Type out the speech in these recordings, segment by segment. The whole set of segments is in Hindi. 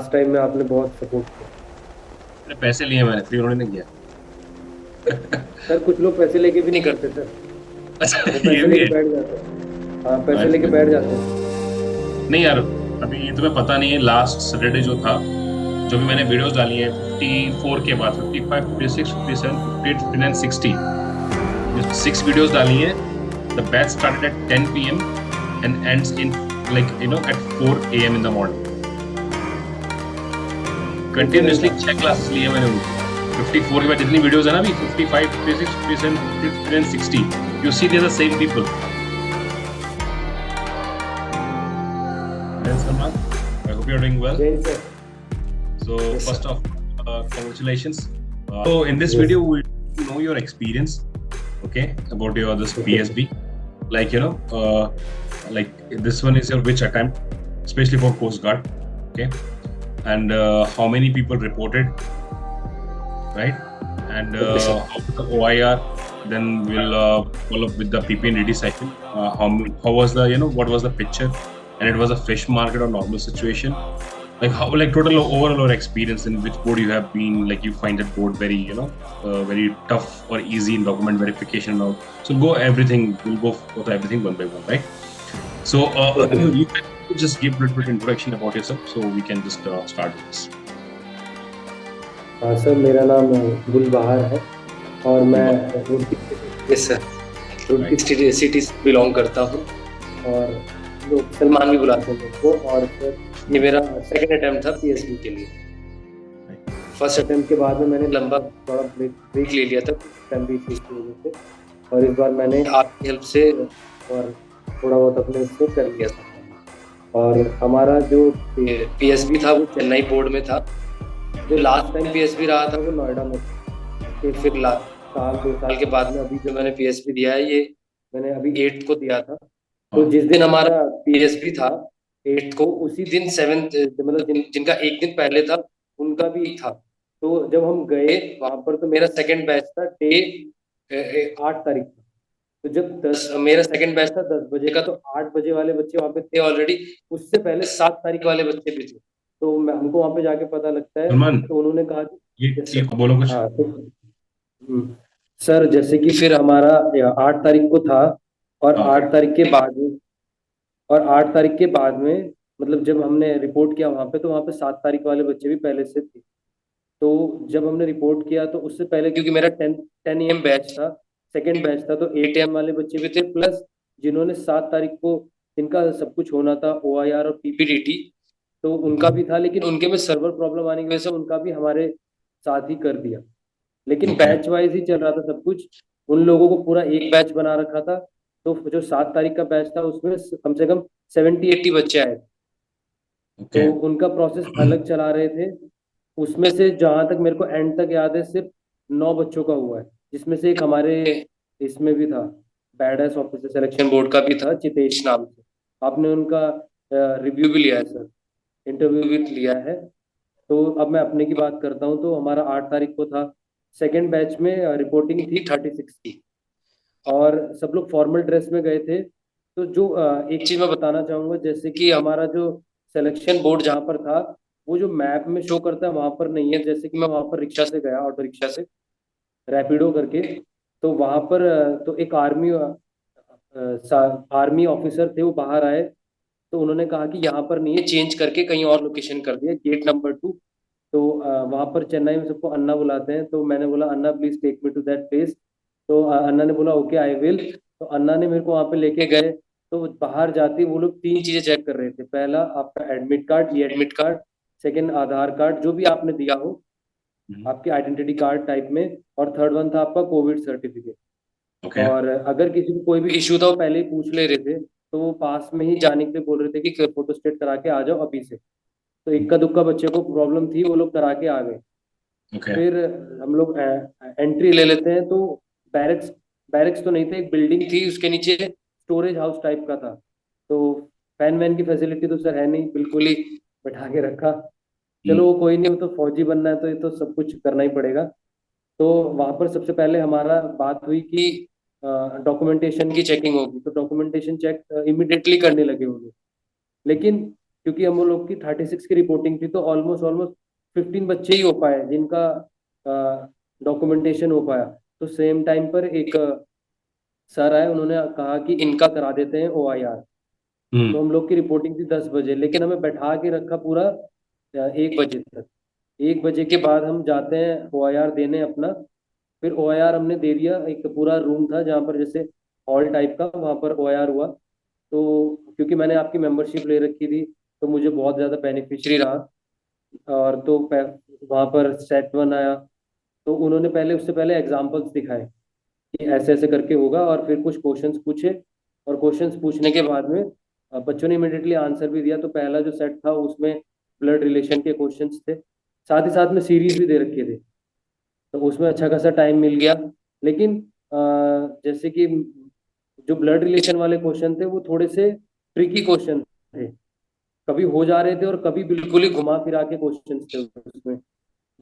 लास्ट टाइम में आपने बहुत सपोर्ट किया। मैंने पैसे लिए, मैंने फ्री उन्होंने नहीं किया। सर कुछ लोग पैसे लेके भी नहीं करते सर, अच्छा, वो ये पैसे भी लेके है। बैठ जाते हैं। हाँ, पैसे लेके अच्छा, बैठ जाते हैं। नहीं यार, अभी ये तुम्हें पता नहीं है, लास्ट सैटरडे जो था, जो भी मैंने वीडियोस डाली हैं 54 के बाद, 55, 56, 57, 58, 59, 60, जो 6 वीडियोस डाली हैं। The batch started at 10 p.m. and ends in, like, at 4 a.m. in the morning. मुझे नहीं कंटिन्यूअसली था। 6 क्लासेस लिए मैंने उनकी। 54 के बाद जितनी वीडियोस है ना, अभी 55, 56, 57, 59, 60, you see there the same people. Then Salman, I hope you're doing well. Jain sir. So yes first sir. off, congratulations. So in this yes. video, we know your experience, okay, about your this okay. PSB. Like, like this one is your which attempt, especially for Coast Guard, okay, and how many people reported, right, and okay sir. how the OIR. Then we'll follow up with the PP&DD cycle. How was the, what was the picture, and it was a fish market or normal situation, like how, like total overall experience in which board you have been, like you find that board very, very tough or easy in document verification and all. So go everything, we'll go for everything one by one, right? So okay. you can just give a little bit introduction about yourself, so we can just start with this. हाँ सर, मेरा नाम गुलबहार है और मैं Gulbar, Roorkee. Yes sir. Roorkee right? City से बिलोंग करता हूँ और लोग सलमान भी बुलाते हैं मेरे को। और सर ये मेरा सेकंड अटेम्प्ट था पीएसबी के लिए। Right. फर्स्ट अटेम्प्ट के बाद में मैंने लंबा थोड़ा ब्रेक ले लिया था फैमिली इश्यूज की वजह से, और इस बार मैंने आपकी हेल्प से और थोड़ा बहुत अपने से कर लिया था। और हमारा जो पीएसबी था वो चेन्नई बोर्ड में था। जो लास्ट टाइम पीएसबी रहा था वो नोएडा में था। फिर साल 2 साल के बाद में अभी जो मैंने पीएसबी दिया है, ये मैंने अभी 8th को दिया था। तो हाँ, जिस दिन हमारा पीएसबी था 8th को, उसी दिन 7th, मतलब जिनका एक दिन पहले था उनका भी था। तो जब हम गए वहां पर तो मेरा सेकंड बैच था डे 8 तारीख को। तो जब मेरा सेकंड बैच था 10 बजे का, तो 8 बजे वाले बच्चे वहां पे थे ऑलरेडी। उससे पहले 7 तारीख वाले बच्चे भी थे। तो हमको वहां पे जाके पता लगता है, सलमान, तो उन्होंने कहा कि यस ये सर। बोलो कुछ। हाँ तो सर जैसे कि फिर हमारा 8 तारीख को था, और हाँ, 8 तारीख के बाद में, और 8 तारीख के बाद में मतलब जब हमने रिपोर्ट किया वहां पे, तो वहां पे 7 तारीख वाले बच्चे भी पहले से थे। तो जब हमने रिपोर्ट किया तो उससे पहले, क्योंकि मेरा 10 AM बैच था, सेकेंड बैच था, तो 8 AM वाले बच्चे भी थे, प्लस जिन्होंने 7 तारीख को, जिनका सब कुछ होना था OIR और PPDT, तो उनका भी था। लेकिन उनके में सर्वर प्रॉब्लम आने की वजह से उनका भी हमारे साथ ही कर दिया। लेकिन ओके, बैच वाइज ही चल रहा था सब कुछ। उन लोगों को पूरा एक बैच बना रखा था। तो जो 7 तारीख का बैच था उसमें कम से कम 70-80 बच्चे आए। तो ओके, उनका प्रोसेस अलग चला रहे थे। उसमें से जहां तक मेरे को एंड तक याद है, सिर्फ 9 बच्चों का हुआ है, जिसमें से एक हमारे इसमें भी था, बैड ऑफिसर सिलेक्शन बोर्ड का भी था, चितेश नाम से। आपने उनका रिव्यू भी लिया है सर, इंटरव्यू भी लिया है। तो अब मैं अपने की बात करता हूँ। तो हमारा 8 तारीख को था, सेकेंड बैच में रिपोर्टिंग थी 36 की, और सब लोग फॉर्मल ड्रेस में गए थे। तो जो एक चीज मैं बताना चाहूंगा, जैसे कि हमारा जो सिलेक्शन बोर्ड जहाँ पर था, वो जो मैप में शो करता है वहां पर नहीं है। जैसे कि मैं वहां पर रिक्शा से गया, ऑटो रिक्शा से, रैपिडो करके। तो वहां पर तो एक आर्मी ऑफिसर थे, वो बाहर आए। तो उन्होंने कहा कि यहाँ पर नहीं है, चेंज करके कहीं और लोकेशन कर दिया, गेट नंबर 2। तो वहां पर चेन्नई में सबको अन्ना बुलाते हैं। तो मैंने बोला अन्ना please take me to that place. तो अन्ना ने बोला ओके आई विल। तो अन्ना ने मेरे को वहां पे लेके गए। तो बाहर जाते ही वो लोग 3 चीजें चेक कर रहे थे। पहला आपका एडमिट कार्ड, ये एडमिट कार्ड। सेकंड आधार कार्ड जो भी आपने दिया हो, आपके आइडेंटिटी कार्ड टाइप में। और थर्ड वन था आपका कोविड सर्टिफिकेट। ओके, और अगर किसी को कोई भी इश्यू था वो पहले ही पूछ ले रहे थे। तो वो पास में ही जाने के लिए बोल रहे थे कि फोटो स्टेट करा के आ जाओ अभी से। तो इक्का दुक्का बच्चे को प्रॉब्लम थी, वो लोग करा के आ गए। ओके, फिर हम लोग एंट्री ले लेते हैं। तो बैरक्स बैरक्स तो नहीं थे, एक बिल्डिंग थी, उसके नीचे स्टोरेज हाउस टाइप का था। तो फैन वैन की फैसिलिटी तो सर है नहीं, बिल्कुल ही बैठा के रखा। चलो वो कोई नहीं, वो तो फौजी बनना है तो ये तो सब कुछ करना ही पड़ेगा। तो वहां पर सबसे पहले हमारा बात हुई कि डॉक्यूमेंटेशन की चेकिंग होगी। तो डॉक्यूमेंटेशन चेक इमिडिएटली करने लगे वो लोग। लेकिन क्योंकि हम लोग की 36 की रिपोर्टिंग थी, तो ऑलमोस्ट ऑलमोस्ट 15 बच्चे ही हो पाए जिनका डॉक्यूमेंटेशन हो पाया। तो सेम टाइम पर एक सर आए, उन्होंने कहा कि इनका करा देते हैं OIR। तो हम्म। हम लोग की रिपोर्टिंग थी 10 बजे, लेकिन हमें बैठा के रखा पूरा 1 बजे तक। 1 बजे के बाद हम जाते हैं OIR देने अपना। फिर OIR हमने दे दिया, एक पूरा रूम था जहाँ पर जैसे हॉल टाइप का, वहाँ पर OIR हुआ। तो क्योंकि मैंने आपकी मेंबरशिप ले रखी थी, तो मुझे बहुत ज़्यादा बेनिफिशियरी रहा। और तो वहाँ पर सेट 1 आया। तो उन्होंने पहले, उससे पहले एग्जाम्पल्स दिखाए कि ऐसे ऐसे करके होगा, और फिर कुछ क्वेश्चंस पूछे। और क्वेश्चंस पूछने के बाद में बच्चों ने इमिडिएटली आंसर भी दिया। तो पहला जो सेट था उसमें ब्लड रिलेशन के क्वेश्चंस थे, साथ ही साथ में सीरीज भी दे रखे थे। तो उसमें अच्छा खासा टाइम मिल गया। लेकिन जैसे कि जो ब्लड रिलेशन वाले क्वेश्चन थे वो थोड़े से ट्रिकी क्वेश्चन थे। कभी हो जा रहे थे और कभी बिल्कुल ही घुमा फिरा के क्वेश्चन थे उसमें।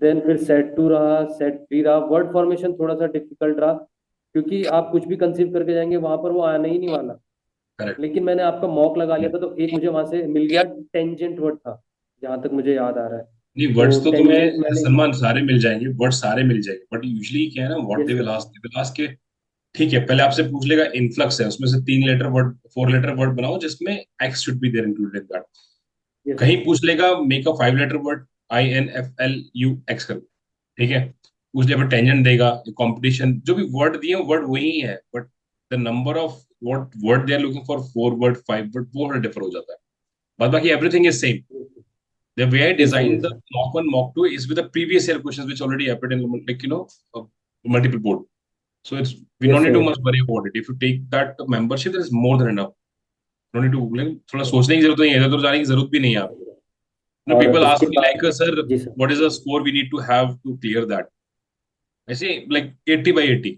देन फिर सेट 2 रहा, सेट 3 रहा। वर्ड फॉर्मेशन थोड़ा सा डिफिकल्ट रहा, क्योंकि आप कुछ भी कंसीव करके जाएंगे वहां पर वो आना ही नहीं वाला। करेक्ट। लेकिन मैंने आपका मॉक लगा लिया था, तो एक मुझे वहां से मिल गया, टेंजेंट वर्ड था, जहां तक मुझे याद आ रहा है। नहीं, तो वर्ड्स तो टेंजेंट तुम्हें मैंने। सलमान सारे मिल जाएंगे, वर्ड सारे मिल जाएंगे, बट यूजली क्या है ना, what yes sir. They will ask के ठीक है, पहले आपसे पूछ लेगा इनफ्लक्स है उसमें से 3 लेटर वर्ड, 4 लेटर वर्ड बनाओ जिसमें x should be there included in that. Yes कहीं सर। पूछ लेगा make a 5 letter word, INFLUX कर, ठीक है। पूछ लिया, फिर टेंजेंट देगा, कंपटीशन, जो भी वर्ड दिए वर्ड वही है, but the number of what word they are looking for, 4 word 5 word, वो डिफर हो जाता है। बाद बाकी everything is same. The way I yes sir. designed yes the sir. mock 1, mock 2 is with the previous year questions which already appeared in, like, multiple board. So it's, we yes don't need to sir. much worry about it. If you take that membership, there is more than enough. No need to, like, थोड़ा सोचने की जरूरत नहीं है, इधर उधर जाने की जरूरत भी नहीं है आपको। No, और people इसके ask me like, बाद। sir, ji sir. what is the score we need to have to clear that? I say like 80 by 80.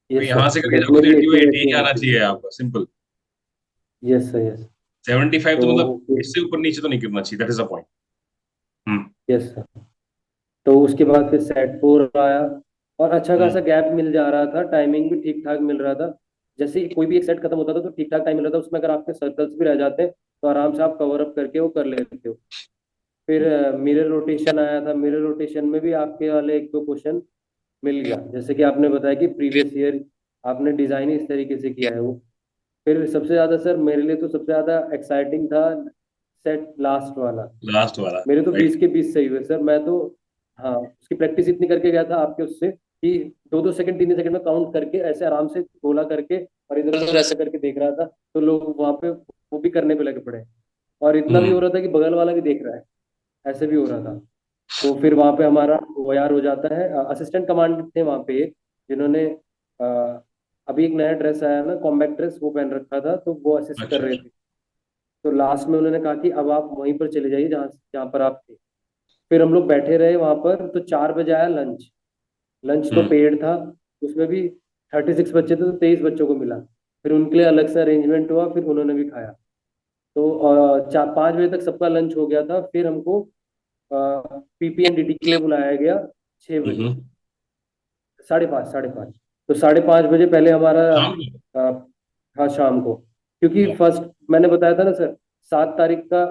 तो यस यहाँ सर, से करके जाओगे तो डेफिनेटली 80 by 80 80 ही होना आना चाहिए। चाहिए आपका, सिंपल। Yes sir. यस। 75 तो तो मतलब इससे ऊपर नीचे तो नहीं गिरना चाहिए, that is the point. Hmm. Yes sir. तो उसके बाद फिर सेट 4 आया, और अच्छा हम्म। खासा गैप मिल जा रहा था, टाइमिंग भी ठीक ठाक मिल रहा था। जैसे ही कोई भी एक सेट खत्म होता था तो ठीक ठाक टाइम मिल रहा था, उसमें अगर आपके सर्कल्स भी रह जाते तो आराम से आप कवर अप करके वो कर लेते हो। फिर मिरर रोटेशन आया था। मिरर रोटेशन में भी आपके वाले एक दो क्वेश्चन मिल गया, जैसे कि आपने बताया कि प्रीवियस ईयर आपने डिजाइन ही इस तरीके से किया है वो। फिर सबसे ज्यादा सर मेरे लिए तो सबसे ज्यादा एक्साइटिंग था सेट लास्ट वाला। लास्ट वाला। मेरे तो राइट। 20 के 20 सही हुए सर। मैं तो, हाँ, उसकी प्रैक्टिस इतनी करके गया था आपके उससे कि 2-2 सेकंड 3 सेकंड में काउंट करके ऐसे आराम से गोला करके और इधर उधर ऐसे करके देख रहा था। तो लोग वहां पे वो भी करने पे लगे पड़े। और इतना भी हम्म। हो रहा था कि बगल वाला भी देख रहा है, ऐसे भी हो रहा था। तो फिर वहां पे हमारा OIR हो जाता है। असिस्टेंट कमांडेंट थे वहां पे एक, जिन्होंने अ, अभी एक नया ड्रेस आया ना, कॉम्बैट ड्रेस, वो पहन रखा था, तो वो असिस्ट कर अच्छा रहे अच्छा। थे। तो लास्ट में उन्होंने कहा कि अब आप वहीं पर चले जाइए जहाँ जहाँ पर आप थे। फिर हम लोग बैठे रहे वहां पर, तो 4 बजे आया लंच। लंच तो हम्म। पेड था, उसमें भी 36 बच्चे थे तो 23 बच्चों को मिला। फिर उनके लिए अलग से अरेंजमेंट हुआ, फिर उन्होंने भी खाया। तो 4-5 बजे तक सबका लंच हो गया था। फिर हमको PPNDT के लिए बुलाया गया 6 बजे। हम्म। 5:30, 5:30। तो 5:30 बजे पहले हमारा शाम को। अ, हाँ, शाम को। क्योंकि वाह। फर्स्ट मैंने बताया था ना सर, 7 तारीख का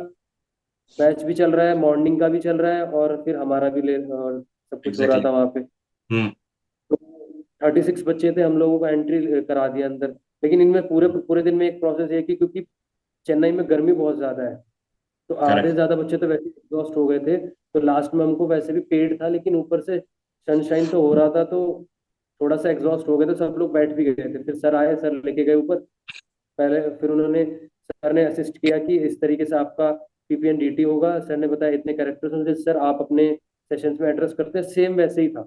बैच भी चल रहा है, मॉर्निंग का भी चल रहा है, और फिर हमारा भी और सब कुछ हो रहा एग्जैक्टली। था वहाँ पे। हम्म। तो 36 बच्चे थे, हम लोगों को एंट्री करा दिया अंदर। लेकिन इनमें पूरे पूरे दिन में एक प्रोसेस है कि क्योंकि चेन्नई में गर्मी बहुत ज्यादा है, तो आधे से करेक्ट। ज्यादा बच्चे तो वैसे एग्जॉस्ट हो गए थे। तो लास्ट में हमको वैसे भी पेड था, लेकिन ऊपर से सनशाइन तो हो रहा था, तो थोड़ा सा एग्जॉस्ट हो गए थे सब लोग, बैठ भी गए थे। फिर सर आए, सर लेके गए ऊपर पहले। फिर उन्होंने, सर ने असिस्ट किया कि इस तरीके से आपका PPNDT होगा। सर ने बताया इतने कैरेक्टर्स होंगे, सर आप अपने सेशंस में एड्रेस करते हैं, सेम वैसे ही था।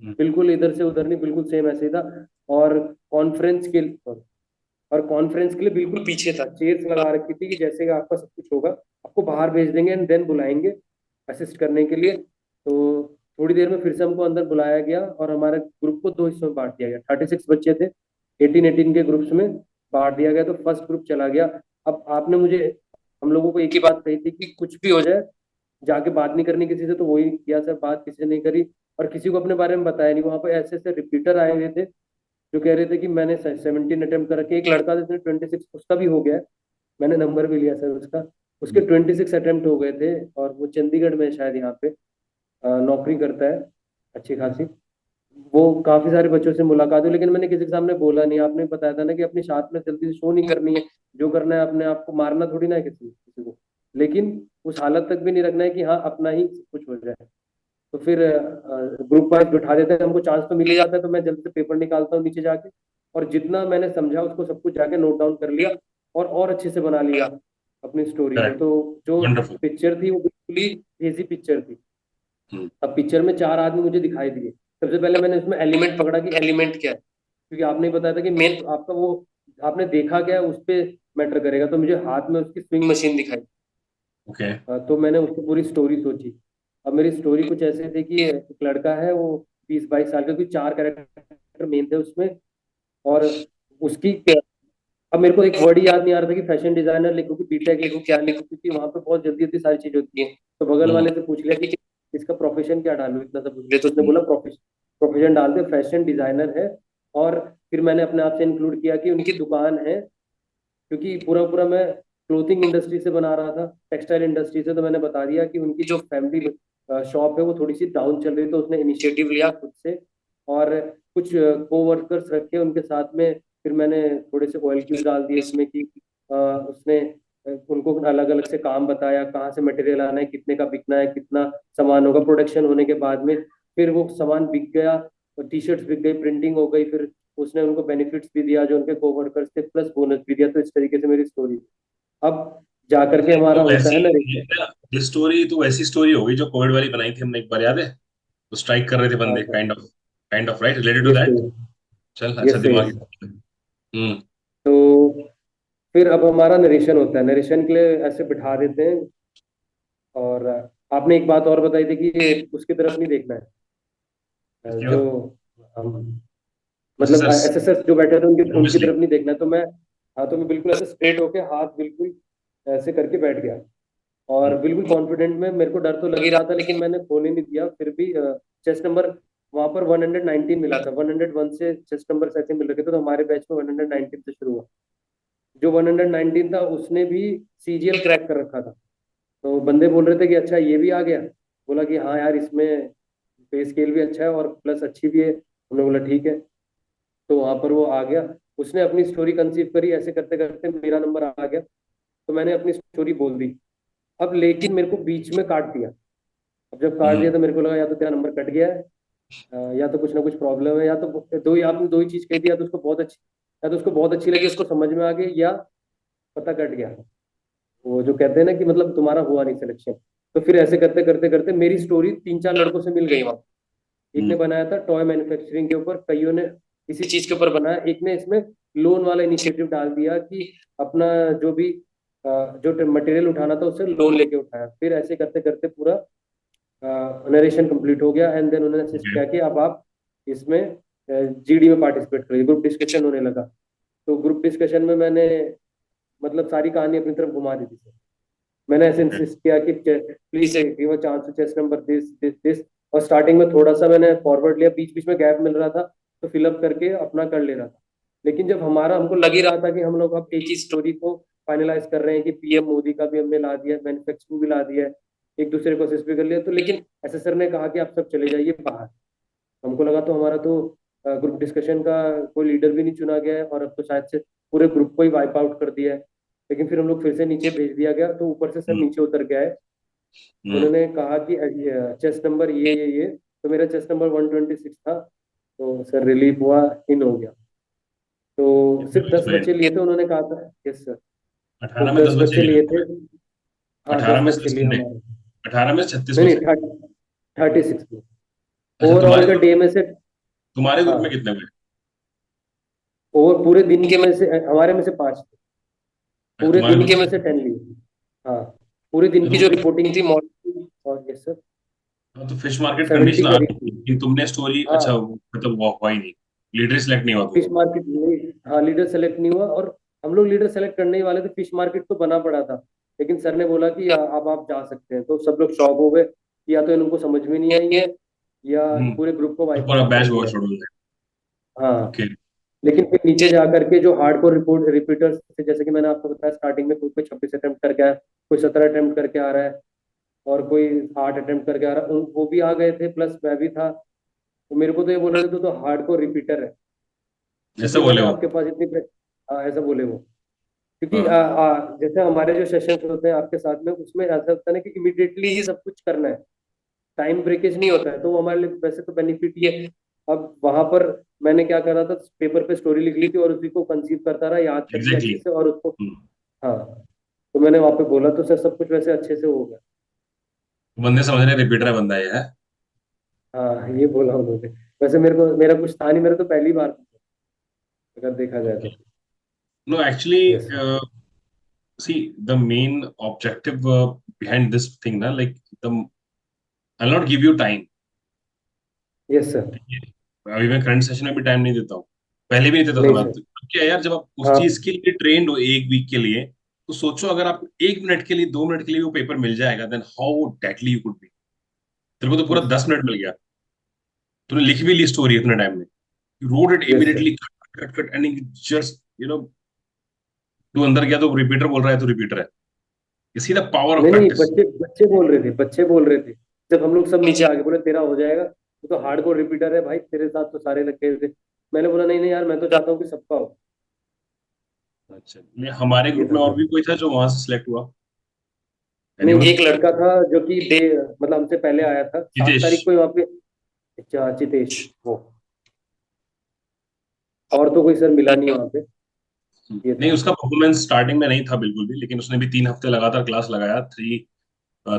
हम्म। बिल्कुल इधर से उधर नहीं, बिल्कुल सेम ऐसे ही था। और कॉन्फ्रेंस के और कॉन्फ्रेंस के लिए बिल्कुल पीछे था, चेयर्स लगा रखी थी कि जैसे कि आपका सब कुछ होगा आपको बाहर भेज देंगे एंड देन बुलाएंगे असिस्ट करने के लिए। तो थोड़ी देर में फिर से हमको अंदर बुलाया गया, और हमारे ग्रुप को 2 हिस्सों में बांट दिया गया। 36 बच्चे थे, 18-18 के ग्रुप्स में बांट दिया गया। तो फर्स्ट ग्रुप चला गया। अब आपने मुझे, हम लोगों को एक ही बात कही थी कि कुछ भी हो जाए जाके बात नहीं करनी किसी से, तो वही किया सर, बात किसी से नहीं करी। और किसी को अपने बारे में बताया नहीं। वहां पर ऐसे ऐसे रिपीटर आए हुए थे जो कह रहे थे कि मैंने 17 अटेम्प्ट कर रखे। एक लड़का जिसने 26, उसका भी हो गया है। मैंने नंबर भी लिया सर उसका। उसके 26 अटेम्प्ट हो गए थे, और वो चंडीगढ़ में शायद यहाँ पे नौकरी करता है अच्छी खासी। वो काफी सारे बच्चों से मुलाकात हुई, लेकिन मैंने किसी के सामने बोला नहीं। आपने बताया था ना कि अपनी साथ में जल्दी से शो नहीं करनी है, जो करना है अपने आप को मारना थोड़ी ना है किसी किसी को, लेकिन उस हालत तक भी नहीं रखना है कि हाँ अपना ही सब कुछ हो जाए। तो फिर ग्रुप वाइज बिठा देते हैं, हमको चांस तो मिल ही जाता है, तो मैं जल्दी से पेपर निकालता हूँ नीचे जाके, और जितना मैंने समझा उसको सब कुछ जाके नोट डाउन कर लिया, और अच्छे से बना लिया अपनी स्टोरी को। करेक्ट। तो जो वंडरफुल। पिक्चर थी वो बिल्कुल ही हेजी पिक्चर थी। अब पिक्चर में चार आदमी मुझे दिखाई दिए। सबसे पहले मैंने उसमें एलिमेंट पकड़ा कि एलिमेंट क्या है, क्योंकि आपने ही बताया था कि मेन आपका वो आपने देखा क्या है उस पे मैटर करेगा। तो मुझे हाथ में उसकी स्विंग मशीन दिखाई। ओके। तो मैंने उसकी पूरी स्टोरी सोची। अब मेरी स्टोरी कुछ ऐसे थी कि एक लड़का है, वो 20-22 साल का, क्योंकि चार कैरेक्टर मेन थे उसमें। और उसकी अब मेरे को एक वर्ड ही याद नहीं आ रहा था कि फैशन डिजाइनर लिखूं कि बीटेक लिखूं, क्या लिखूं, क्योंकि वहां पे बहुत जल्दी जल्दी सारी चीजें होती हैं। तो बगल वाले से पूछ लिया कि इसका प्रोफेशन क्या डालूं, इतना सब पूछ लिया। तो उसने बोला प्रोफेशन प्रोफेशन डाल दे, फैशन डिजाइनर है। और फिर मैंने अपने आप से इंक्लूड किया कि उनकी दुकान है, क्योंकि पूरा पूरा मैं क्लोथिंग इंडस्ट्री से बना रहा था, टेक्सटाइल इंडस्ट्री से। तो मैंने बता दिया कि उनकी जो फैमिली शॉप है वो थोड़ी सी डाउन चल रही, तो उसने इनिशिएटिव लिया खुद से, और कुछ को वर्कर्स रखे उनके साथ में। फिर मैंने थोड़े से ऑयल क्यूब डाल दिए इसमें कि उसने उनको अलग अलग से काम बताया, कहाँ से मटेरियल आना है, कितने का बिकना है, कितना सामान होगा प्रोडक्शन होने के बाद में। फिर वो सामान बिक गया, टी शर्ट्स बिक गई, प्रिंटिंग हो गई। फिर उसने उनको बेनिफिट्स भी दिया जो उनके कोवर्कर्स थे, प्लस बोनस भी दिया। तो इस तरीके से मेरी स्टोरी अब जा करके हमारा तो होता वैसी है ना। ये स्टोरी तो वैसी स्टोरी होगी जो कोविड वाली बनाई थी हमने एक बार, याद है? तो स्ट्राइक कर रहे थे हाँ बंदे, sir. Kind of right related to yes that. Sir. चल, अच्छा यस दिमाग। सर। हम्म। तो फिर अब हमारा नरेशन होता है, नरेशन के लिए ऐसे बिठा देते हैं। और आपने एक बात और बताई थी कि उसकी तरफ नहीं देखना है, क्या? जो हम अच्छा मतलब सर। एसएसएस जो बैठे थे उनकी उनकी ऑब्वियसली। तरफ नहीं देखना है। तो मैं, हाँ, तो मैं बिल्कुल ऐसे स्ट्रेट होके हाथ बिल्कुल ऐसे करके बैठ गया, और बिल्कुल कॉन्फिडेंट में। मेरे को डर तो लग ही रहा था, लेकिन मैंने खोने नहीं दिया। फिर भी चेस्ट नंबर वहां पर 119 मिला था, 101 से चेस्ट नंबर ऐसे मिल रखे थे। तो हमारे बैच में 119 से शुरू हुआ। जो 119 था उसने भी सीजीएल क्रैक कर रखा था। तो बंदे बोल रहे थे कि अच्छा ये भी आ गया। बोला कि हाँ यार, इसमें पे स्केल भी अच्छा है और प्लस अच्छी भी है। हमने बोला ठीक है। तो वहां पर वो आ गया। उसने अपनी स्टोरी कंसीव करी, ऐसे करते करते मेरा नंबर आ गया। तो मैंने अपनी स्टोरी बोल दी। अब लेकिन मेरे को बीच में काट दिया। अब जब काट दिया हम्म। तो मेरे को लगा या तो तेरा नंबर कट गया है, या तो कुछ ना कुछ प्रॉब्लम है, या तो दो ही आपने दो ही चीज कही थी, या तो उसको बहुत अच्छी लगी, उसको समझ में आ गई, या पता कट गया। वो जो कहते हैं ना कि मतलब तुम्हारा हुआ नहीं सिलेक्शन। तो फिर ऐसे करते करते करते मेरी स्टोरी 3-4 लड़कों से मिल गई वहां। एक ने हम्म। बनाया था टॉय मैन्युफैक्चरिंग के ऊपर, कईयों ने इसी चीज के ऊपर बनाया। एक ने इसमें लोन वाला इनिशिएटिव डाल दिया कि अपना जो भी जो मटेरियल उठाना था उससे लोन लेके उठाया। फिर ऐसे करते करते पूरा नरेशन कंप्लीट हो गया। एंड देन उन्होंने असिस्ट ओके। किया कि अब आप इसमें जीडी में पार्टिसिपेट करिए, ग्रुप डिस्कशन होने लगा। तो ग्रुप डिस्कशन में मैंने मतलब सारी कहानी अपनी तरफ घुमा दी थी सर। मैंने ऐसे ओके। इंसिस्ट किया कि please give a chance to chase number this this this. और स्टार्टिंग में थोड़ा सा मैंने फॉरवर्ड लिया, बीच बीच में गैप मिल रहा था तो फिलअप करके अपना कर ले रहा था। लेकिन जब हमारा हमको लग ही रहा था कि हम लोग अब एक ही स्टोरी को फाइनलाइज कर रहे हैं कि पीएम मोदी का भी हमने ला दिया, मैन्युफैक्चरिंग भी ला दिया है, एक दूसरे को असिस्ट भी कर लिया, तो लेकिन एसएसआर ने कहा कि आप सब चले जाइए बाहर। हमको लगा तो हमारा तो ग्रुप डिस्कशन का कोई लीडर भी नहीं चुना गया है, और अब तो शायद से पूरे ग्रुप को ही वाइप आउट कर दिया है। लेकिन फिर हम लोग फिर से नीचे भेज दिया गया, तो ऊपर से सर हम्म। नीचे उतर गया है। हम्म। उन्होंने कहा कि चेस्ट नंबर ये। तो मेरा चेस्ट नंबर 126 था। तो सर रिलीफ हुआ, इन हो गया। तो सिर्फ 10 बच्चे लिए थे उन्होंने कहा था। Yes sir. तो 18 में 10 10 बच्चे बच्चे लिए लिए थे। थे? हाँ, 18 10 में से बच्चे 10 लिए बंदे? हमारे। 18 में से 36 नहीं में नहीं, से? 36 में। अच्छा, ओवरऑल का डे में से। तुम्हारे ग्रुप में हाँ, कितने हुए? और पूरे दिन के में से हमारे में से 5 थे। अच्छा, पूरे तुम्हारे दिन ग्रुप के में में। से 10 लिए। हाँ, पूरे दिन की जो रिपोर्टिंग थी मॉर्निंग, और यस सर, हाँ, तो फिश मार्केट कंडीशन 70 आ करीब गई, थी। लेकिन तुमने स्टोरी अच्छा हाँ, मतलब वो हुआ ही नहीं, लीडर सिलेक्ट नहीं हुआ फिश तुम्हारा। मार्केट में, हाँ, लीडर सेलेक्ट नहीं हुआ। और हम लोग लीडर सेलेक्ट करने ही वाले थे, फिश मार्केट तो बना पड़ा था। लेकिन सर ने बोला कि अब आप जा सकते हैं। तो सब लोग शॉक हो गए कि या तो इनको समझ में नहीं आई है, या हम्म। पूरे ग्रुप को तो वाइप पूरा आउट कर बैच दिया बहुत है। छोड़ दिया। हाँ। ओके। लेकिन फिर नीचे जा करके जो हार्डकोर रिपोर्ट रिपीटर्स थे, जैसे कि मैंने आपको बताया स्टार्टिंग में, कोई कोई 26 अटेम्प्ट करके आया, कोई 17 अटेम्प्ट करके आ रहा है, और कोई 8 अटेम्प्ट करके आ रहा है, वो भी आ गए थे, प्लस मैं भी था। तो मेरे को तो ये बोल रहे थे तो हार्डकोर रिपीटर है, ऐसे क्योंकि बोले मैंने वो। आपके पास इतनी हाँ, ऐसा बोले वो। क्योंकि हाँ जैसे हमारे जो सेशंस होते हैं आपके साथ में, उसमें ऐसा होता है ना कि इमिडिएटली ही सब कुछ करना है, टाइम ब्रेकेज नहीं होता है, तो वो हमारे लिए वैसे तो बेनिफिट ही है। अब वहां पर मैंने क्या करा था, पेपर पे स्टोरी लिख ली थी और उसी को कंसीव करता रहा, याद कर लिया एग्जैक्टली। अच्छे से, और उसको हाँ, तो मैंने वहां पे बोला तो सर सब कुछ वैसे अच्छे से हो गया। बंदे समझ रहे रिपीटर है बंदा ये है। हाँ, ये बोला उन्होंने। वैसे मेरे को, मेरा कुछ था नहीं, मेरा तो पहली बार था, अगर देखा जाए तो। No actually, yes sir. see the main objective behind this thing na, like the I'll not give you time. Yes sir. अभी मैं करंट सेशन में भी टाइम नहीं देता हूँ, पहले भी नहीं देता था नहीं मैं। सर। तो क्या यार, जब आप उस हाँ। चीज के लिए ट्रेंड हो एक वीक के लिए, तो सोचो अगर आप 1 मिनट के लिए 2 मिनट के लिए वो पेपर मिल जाएगा, then how deadly you could be. तेरे को तो पूरा यस 10 मिनट मिल गया, तूने लिख भी ली स्टोरी इतने टाइम में, you road it yes sir. Immediately, cut cut cut and just तू अंदर गया तो रिपीटर बोल रहा है, तो रिपीटर है। You see the power of नहीं नहीं, practice. बच्चे बच्चे बोल रहे थे, बच्चे बोल रहे थे। जब हम लोग सब नीचे आके बोले तेरा हो जाएगा, तो हार्डकोर रिपीटर है भाई, तेरे साथ तो सारे लग गए थे। मैंने बोला नहीं नहीं यार, मैं तो चाहता हूँ कि सबका हो। अच्छा, नहीं हमारे ये ग्रुप था में और सर। भी कोई था जो वहां से सिलेक्ट हुआ? नहीं, एनीवन? एक लड़का था जो कि डे, मतलब हमसे पहले आया था, 7 तारीख जितेश? को ही वहाँ पे। अच्छा, चितेश वो। और तो कोई सर मिला नहीं वहाँ पे। ये नहीं, था। उसका परफॉर्मेंस स्टार्टिंग में नहीं था बिल्कुल भी, लेकिन उसने भी 3 हफ्ते लगातार क्लास लगाया,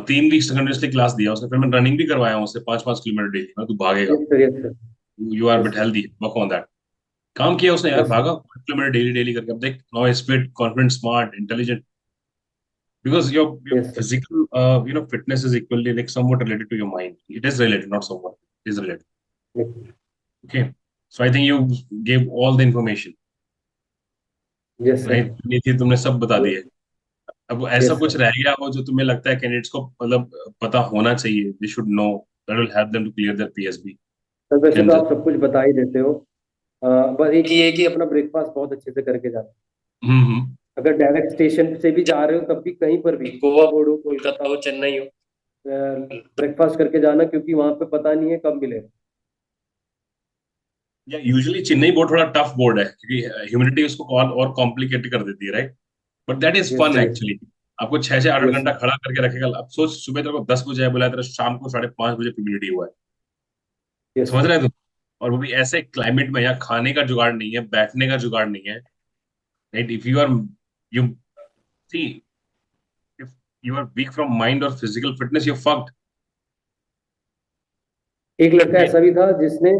3 वीक्स कंटिन्यूसली क्लास दिया उसने। फिर मैं रनिंग भी करवाया हूँ उससे, 5-5 किलोमीटर डेली। मैं, तू भागेगा, yes sir. Yes sir. You are yes bit sir. Healthy, work on that. काम किया उसने यार, यस सर। भागा 5 किलोमीटर डेली डेली करके। अब देख, now is fit, confident, smart, intelligent, because your yes sir. Physical fitness is equally like somewhat related to your mind. It is related, not somewhat, it is related. Okay, so I think you gave all the information, yes sir. Right? नीति तुमने सब बता दिए। अब ऐसा यस कुछ सर। रह गया हो जो तुम्हें लगता है कैंडिडेट्स को मतलब पता होना चाहिए, they should know, that will help them to clear their PSB? Sir you वैसे कैन तो जस्ट। आप सब कुछ बता ही देते हो। बस एक ये है कि अपना ब्रेकफास्ट बहुत अच्छे से करके जाना। हम्म। अगर डायरेक्ट स्टेशन से भी जा रहे हो, तब भी कहीं पर भी, गोवा बोर्ड हो, कोलकाता हो, चेन्नई हो, ब्रेकफास्ट करके जाना, क्योंकि वहां पे पता नहीं है कब मिलेगा। या यूजुअली चेन्नई बोर्ड थोड़ा टफ बोर्ड है, क्योंकि ह्यूमिडिटी उसको और कॉम्प्लिकेट कर देती है, right? But that is yes fun sir. Yes actually. आपको 6 से 8 यस घंटा सर। खड़ा करके रखेगा। अब सोच, सुबह तेरे को 10 बजे बुलाया, तेरा शाम को 5:30 बजे ह्यूमिडिटी हुआ है। यस समझ सर। रहे हैं तुम? और वो भी ऐसे क्लाइमेट में, यहाँ खाने का जुगाड़ नहीं है, बैठने का जुगाड़ नहीं है, right? If you are, you see, if you are weak from mind or physical fitness, you're fucked. एक लड़का Okay? ऐसा भी था जिसने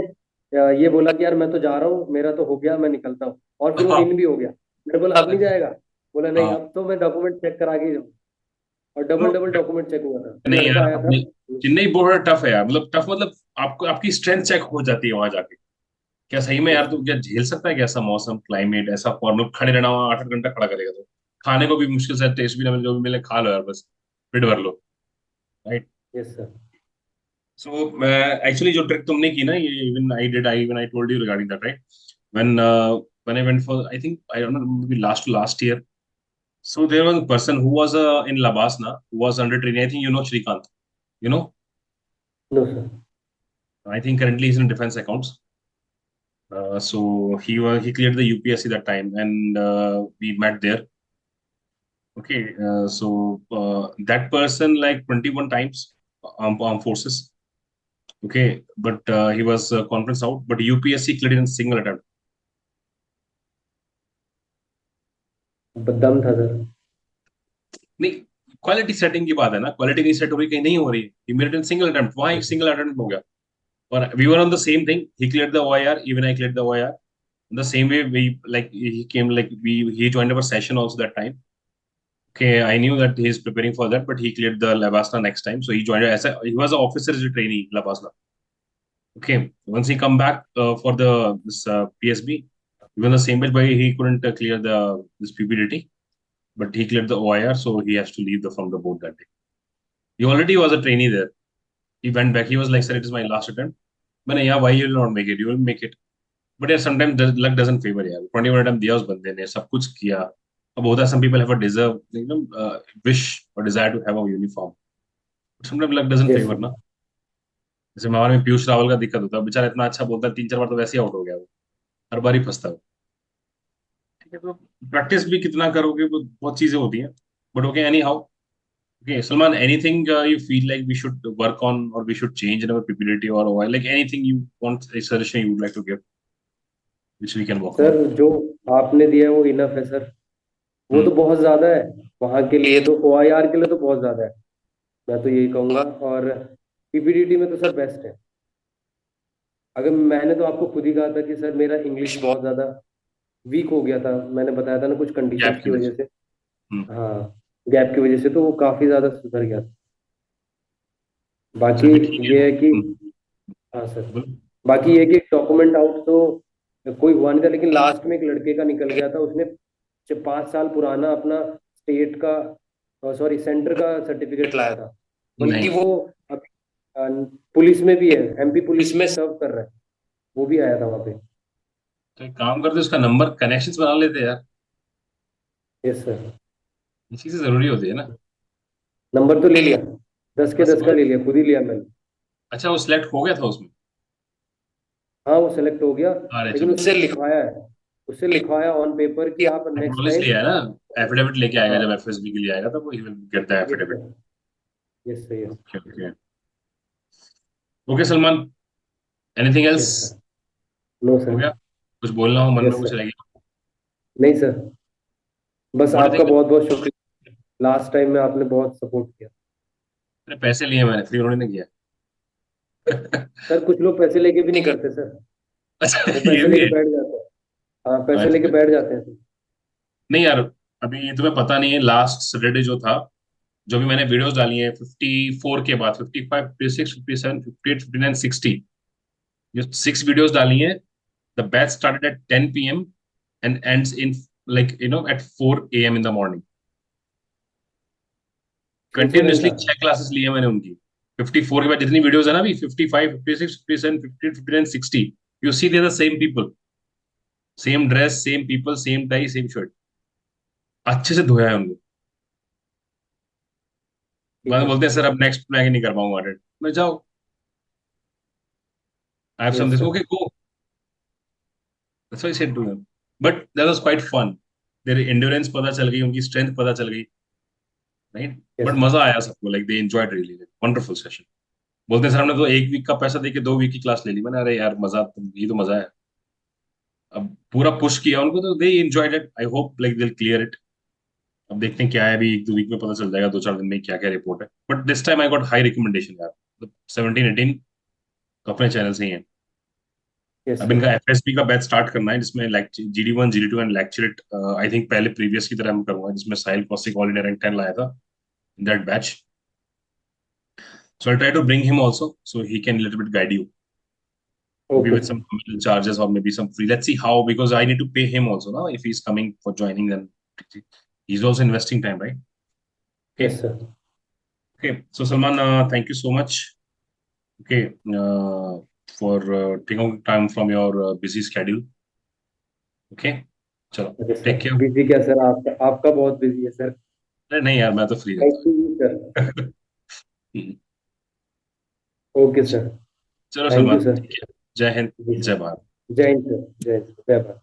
ये बोला कि यार मैं तो जा रहा हूँ, मेरा तो हो गया, मैं निकलता हूँ, और फिर वो हाँ इन भी हो गया। मैंने बोला अब नहीं जाएगा। बोला नहीं, हाँ। अब तो मैं डॉक्यूमेंट चेक करा के ही जाऊँ। और तो डबल डबल डॉक्यूमेंट चेक हुआ था, एक नहीं लड़का यार, आया था। अपनी चेन्नई बहुत टफ है यार, मतलब टफ मतलब आपको आपकी स्ट्रेंथ चेक हो जाती है वहां जाके। क्या सही में यस यार तू क्या झेल सकता है कि ऐसा मौसम, क्लाइमेट, ऐसा फॉर्मल खड़े रहना वहाँ 8-8 घंटा खड़ा करेगा तो? खाने को भी मुश्किल से, टेस्ट भी ना मिले, जो भी मिले खा लो यार, बस पेट भर लो, right? Yes sir. So actually जो ट्रिक तुमने की ना, ये even I told you regarding that, right? When I went for, I think I don't know, maybe last year. So there was a person who was in Labasna, who was under training. I think you know Shrikant. You know, no sir. I think currently he's in defense accounts. So he cleared the UPSC that time, and we met there. Okay, that person like 21 times armed forces. Okay, but he was conference out, but UPSC cleared in single attempt. दम था सर। नहीं, क्वालिटी सेटिंग की बात है ना, क्वालिटी नहीं सेट हो रही, कहीं नहीं हो रही, he made it in single attempt. वहाँ एक single attempt हो गया. Or we were on the same thing. He cleared the OIR, even I cleared the OIR. The same way we like he came like we he joined our session also that time. Okay, I knew that he is preparing for that, but he cleared the Labasna next time, so he joined as he was an officer as a trainee Labasna. Okay, once he come back for the this PSB, even the same batch, but he couldn't clear the this PPDT, but he cleared the OIR, so he has to leave the from the board that day. He already was a trainee there. He went back. He was like, "Sir, it is my last attempt." But yeah, why you will not make it? You will make it. But यार समटाइम्स लक डजंट फेवर यार, 21 टाइम दिया उस बंदे ने, सब कुछ किया। अब होता है some people have a deserve, you know, wish और desire to have a uniform, sometimes luck doesn't yes favour sir. ना। जैसे हमारे में पीयूष रावल का दिक्कत होता है, बेचारा इतना अच्छा बोलता है, 3 4 बार तो वैसे ही आउट हो गया वो, हर बार ही फंसता है वो। ठीक है, तो प्रैक्टिस भी कितना करोगे, वो बहुत चीजें होती हैं। But okay, any how. Okay, Salman, anything you feel like we should work on or we should change in our PPT or like anything you want, a suggestion you would like to give, which we can work sir on? जो आपने दिया है वो इनफ है सर। वो तो Hmm. बहुत ज्यादा है। वहां के लिए तो OIR के लिए तो बहुत ज्यादा है। मैं तो यही कहूंगा। और PPDT में तो सर बेस्ट है। अगर मैंने तो आपको खुद ही कहा था कि सर मेरा इंग्लिश बहुत ज्यादा वीक हो गया था, मैंने बताया था ना कुछ कंडीशंस Gap की की वजह वजह से। से। Hmm. हाँ, गैप की वजह से तो वो काफी ज्यादा सुधर गया था। बाकी चल भी ठीक है। ये है कि Hmm. हाँ सर, बोलो। बाकी ये कि डॉक्यूमेंट आउट तो कोई हुआ नहीं था, लेकिन लास्ट में एक लड़के का निकल गया था। उसने 5 साल पुराना अपना स्टेट का, सॉरी सेंटर का सर्टिफिकेट लाया था। बल्कि नहीं, वो अभी पुलिस में भी है, MP पुलिस में सर्व कर रहा है। वो भी आया था वहाँ पे। तो एक काम करते, उसका नंबर कनेक्शंस बना लेते यार। Yes sir. ये चीजें जरूरी होती है ना। नंबर तो ले लिया, 10 के बस 10 का बस। ले लिया, खुद ही लिया मैंने। अच्छा, वो सिलेक्ट हो गया था उसमें? हाँ वो सेलेक्ट हो गया। अरे लेकिन चलो। उससे लिखवाया है, उससे लिखवाया ऑन पेपर कि आप नेक्स्ट एक्नॉलेज टाइम। लिया है ना, एफिडेविट लेके आएगा हाँ। जब FSB के लिए आएगा, तब वो ही will get the yes affidavit. Sir. Yes sir. Yes. Okay okay. Okay Salman, anything else? Yes sir. No हो सर। गया? कुछ बोलना हो मन में, यस कुछ सर। रह गया? नहीं सर, बस व्हाट आपका थिंक। बहुत बहुत शुक्रिया। लास्ट टाइम में आपने बहुत सपोर्ट किया। अरे पैसे लिए मैंने, फ्री उन्होंने किया। सर कुछ लोग पैसे लेके भी नहीं करते सर। अच्छा, वो ये पैसे भी लेके है। बैठ जाते हैं। हाँ, पैसे लेके अच्छा, बैठ जाते हैं सर। नहीं यार, अभी तुम्हें पता नहीं है, लास्ट सैटरडे जो था, जो भी मैंने वीडियोस डाली है 54 के बाद, 55, 56, 57, 58, 59, 60, जो 6 वीडियोस डाली हैं, the batch started at 10 p.m. And ends in like at 4 a.m. In the morning. Continuously influenza. 6 classes ली है मैंने उनकी। 54 के बाद जितनी वीडियोस है ना, अभी 55, 56, 57, 58, 59, 60, you see there the same people, same dress, same people, same tie, same shirt. अच्छे से धोया है उनको। ठीक बाद में है बोलते हैं सर। सर अब नेक्स्ट मैं नहीं कर पाऊंगा अटेंड। मैं जाओ, I have some yes this, sir. Okay go. That's why I said to them. But that was quite fun. Their endurance पता चल गई, उनकी स्ट्रेंथ पता चल गई, राइट? बट यस मजा आया सबको, like they enjoyed really, wonderful session. बोलते हैं सर हमने तो 1 वीक का पैसा देके 2 वीक की क्लास ले ली। मैंने, अरे यार मजा, ये तो मजा है। अब पूरा पुश किया उनको, तो they enjoyed it. I hope like they clear it. अब देखते हैं क्या है, अभी 1 2 वीक में पता चल जाएगा, 2 4 दिन में क्या क्या रिपोर्ट है। But this time I got high recommendation यार, मतलब 17 18 तो अपने चैनल से ही है। यस अब सर। इनका FSP का बैच स्टार्ट करना है, जिसमें GD1 GD2 and lecturette, I think पहले प्रीवियस की तरह मैं करूंगा, जिसमें Sahil Kaushik all India rank 10 लाया था in that batch. So I try to bring him also so he can little bit guide you, maybe okay with some sir. nominal charges or maybe some free. Let's see how, because I need to pay him also now. If he's coming for joining, then he's also investing time, right? Yes Okay. Sir. Okay. So Salman, thank you so much. Okay. For taking time from your busy schedule. Okay. चलो, okay take sir. Care. Busy क्या सर, आपका आपका बहुत बिजी है सर। अरे नहीं यार, मैं तो फ्री थैंक रहता यू सर। हूँ। Okay sir. चलो थैंक यू सलमान, सर। ठीक है। जय हिंद। जी जय सर। भारत। जय हिंद सर। जय हिंद, जय भारत।